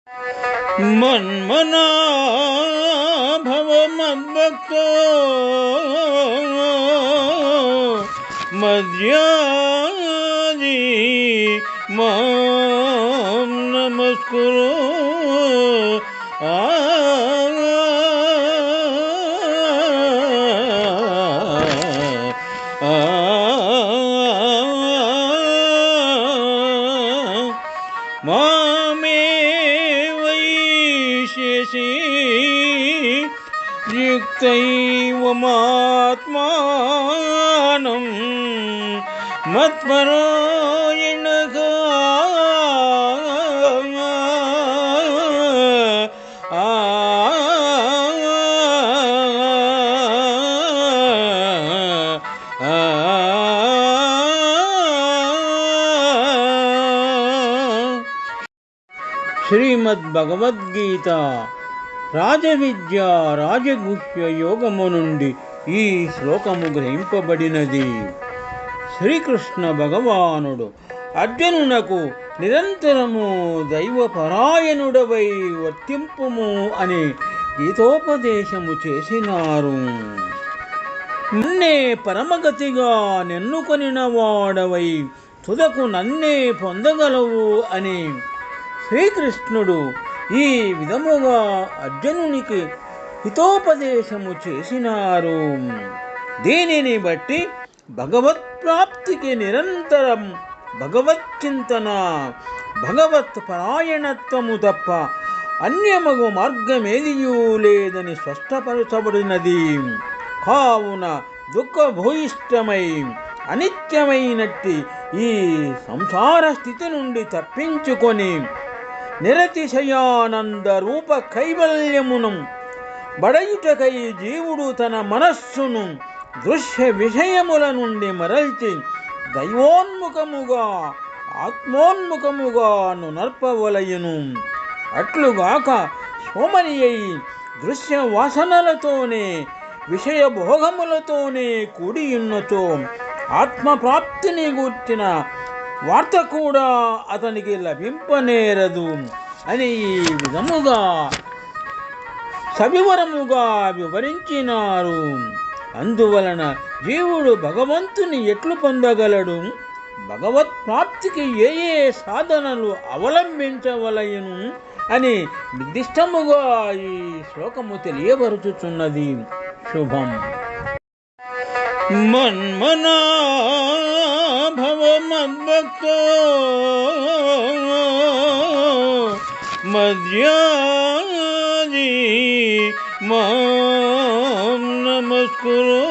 మన్మనా భవ మద్భక్తో మద్యాజీ మాం నమస్కురు. మామేవైష్యసి యుక్తైవమాత్మానం మత్పరాయణః. శ్రీమద్భగవద్గీత రాజవిద్య రాజగుహ్య యోగము నుండి ఈ శ్లోకము గ్రహింపబడినది. శ్రీకృష్ణ భగవానుడు అర్జునునకు నిరంతరము దైవపరాయణుడవై వర్తింపుము అని గీతోపదేశము చేసినారు. నన్నే పరమగతిగా నెన్నుకొనిన వాడవై తుదకు నన్నే పొందగలవు అని శ్రీకృష్ణుడు ఈ విధముగా అర్జునునికి హితోపదేశము చేసినారు. దీనిని బట్టి భగవత్ ప్రాప్తికి నిరంతరం భగవచ్చింతన భగవత్ పరాయణత్వము తప్ప అన్యమగు మార్గమేదియూ లేదని స్పష్టపరచబడినది. కావున దుఃఖభూయిష్టమై అనిత్యమైనట్టి ఈ సంసార స్థితి నుండి తప్పించుకొని నిరతిశయానంద రూప కైవల్యమును బడయుటకై జీవుడు తన మనస్సును దృశ్య విషయముల నుండి మరల్చి దైవోన్ముఖముగా ఆత్మోన్ముఖముగాను నర్పవలయును. అట్లుగాక సోమరి అయి దృశ్య వాసనలతోనే విషయ భోగములతోనే కూడియున్నచో ఆత్మప్రాప్తిని గూర్చిన వార్త కూడా అతనికి లభింపనేరదు అని ఈ విధముగా సవివరముగా వివరించినారు. అందువలన జీవుడు భగవంతుని ఎట్లు పొందగలడు, భగవత్ ప్రాప్తికి ఏ ఏ సాధనలు అవలంబించవలయను అని నిర్దిష్టముగా ఈ శ్లోకము తెలియబరుచుచున్నది. శుభం. మన్మనా భవ మద్భక్తో మద్యాజీ మాం నమస్కురు.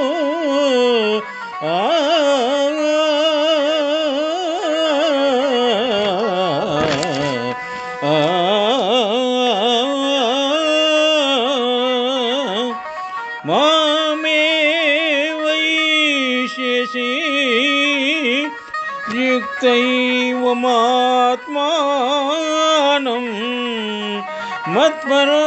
మామేవైష్యసి యుక్తైవమాత్మానం మత్పరా